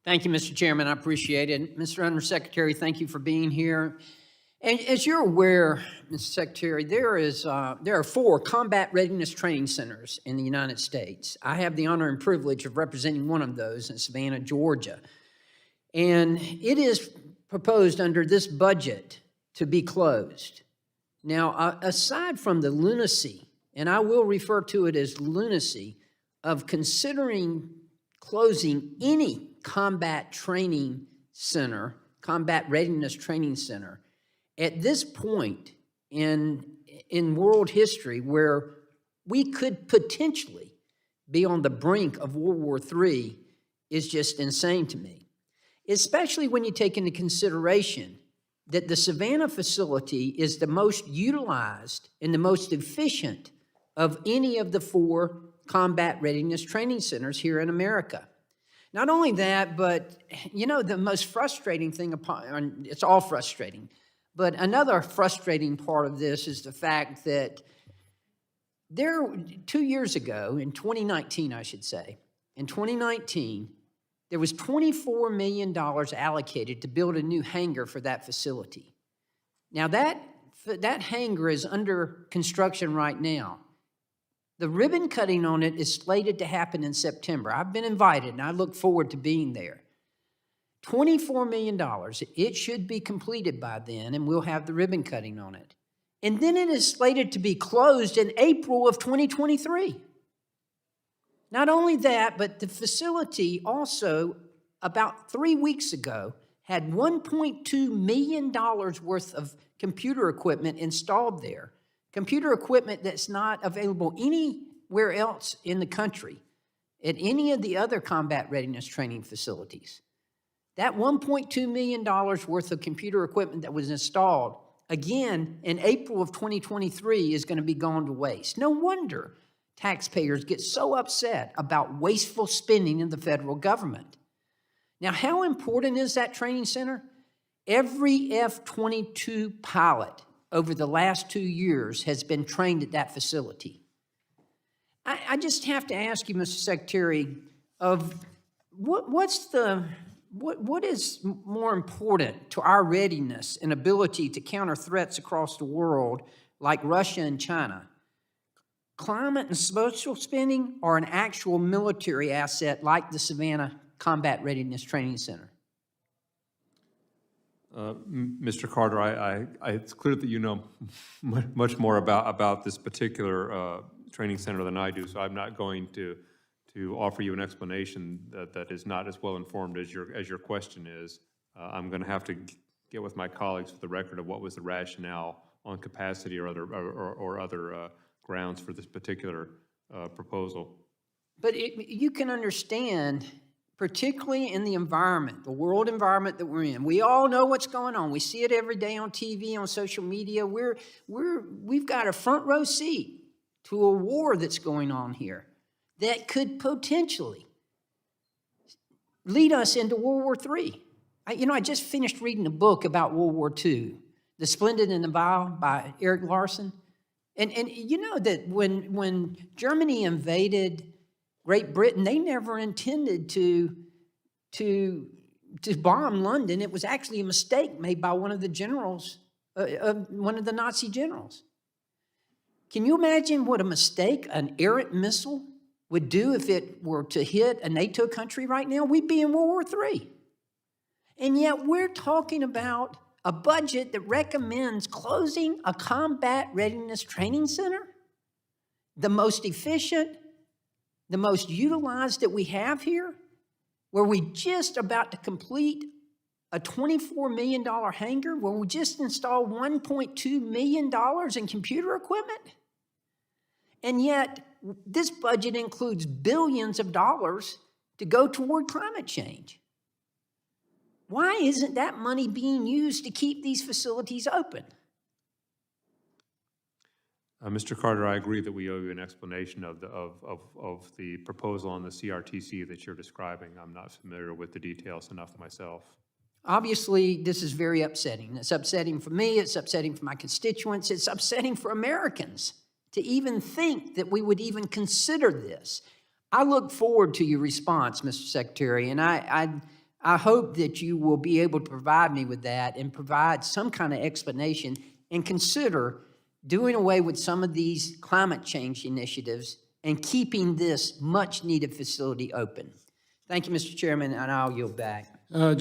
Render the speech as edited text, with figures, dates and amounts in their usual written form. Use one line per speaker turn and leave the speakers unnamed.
Thank you, Mr. Chairman. I appreciate it. Mr. Undersecretary, thank you for being here. And as you're aware, Mr. Secretary, there are 4 combat readiness training centers in the United States. I have the honor and privilege of representing one of those in Savannah, Georgia. And it is proposed under this budget to be closed. Now, aside from the lunacy, and I will refer to it as lunacy, of considering closing any combat training center, combat readiness training center, at this point in world history where we could potentially be on the brink of World War III is just insane to me, especially when you take into consideration that the Savannah facility is the most utilized and the most efficient of any of the 4 combat readiness training centers here in America. Not only that, but the most frustrating thing, it's all frustrating, but another frustrating part of this is the fact that 2 years ago, in 2019, I should say, in 2019, there was $24 million allocated to build a new hangar for that facility. Now, that hangar is under construction right now. The ribbon cutting on it is slated to happen in September. I've been invited, and I look forward to being there. $24 million. It should be completed by then, and we'll have the ribbon cutting on it. And then it is slated to be closed in April of 2023. Not only that, but the facility also, about 3 weeks ago, had $1.2 million worth of computer equipment installed there. Computer equipment that's not available anywhere else in the country at any of the other combat readiness training facilities. That $1.2 million worth of computer equipment that was installed, again, in April of 2023 is going to be gone to waste. No wonder taxpayers get so upset about wasteful spending in the federal government. Now, how important is that training center? Every F-22 pilot over the last 2 years has been trained at that facility. I just have to ask you, Mr. Secretary, what is more important to our readiness and ability to counter threats across the world like Russia and China? Climate and social spending, or an actual military asset like the Savannah Combat Readiness Training Center?
Mr. Carter, it's clear that you know much more about this particular training center than I do, so I'm not going to offer you an explanation that is not as well informed as your question is. I'm going to have to get with my colleagues for the record of what was the rationale on capacity or other grounds for this particular proposal.
But you can understand, particularly in the environment, the world environment that we're in. We all know what's going on. We see it every day on TV, on social media. We've got a front row seat to a war that's going on here that could potentially lead us into World War III. I just finished reading a book about World War II, The Splendid and the Vile by Eric Larson. And you know that when Germany invaded Great Britain, they never intended to bomb London. It was actually a mistake made by one of the generals, one of the Nazi generals. Can you imagine what a mistake an errant missile would do if it were to hit a NATO country right now? We'd be in World War III. And yet we're talking about a budget that recommends closing a combat readiness training center, the most efficient, the most utilized that we have here, where we just about to complete a $24 million hangar, where we just installed $1.2 million in computer equipment. And yet this budget includes billions of dollars to go toward climate change. Why isn't that money being used to keep these facilities open?
Mr. Carter, I agree that we owe you an explanation of the proposal on the CRTC that you're describing. I'm not familiar with the details enough myself.
Obviously, this is very upsetting. It's upsetting for me. It's upsetting for my constituents. It's upsetting for Americans to even think that we would even consider this. I look forward to your response, Mr. Secretary, and I I hope that you will be able to provide me with that and provide some kind of explanation and consider doing away with some of these climate change initiatives and keeping this much-needed facility open. Thank you, Mr. Chairman, and I'll yield back.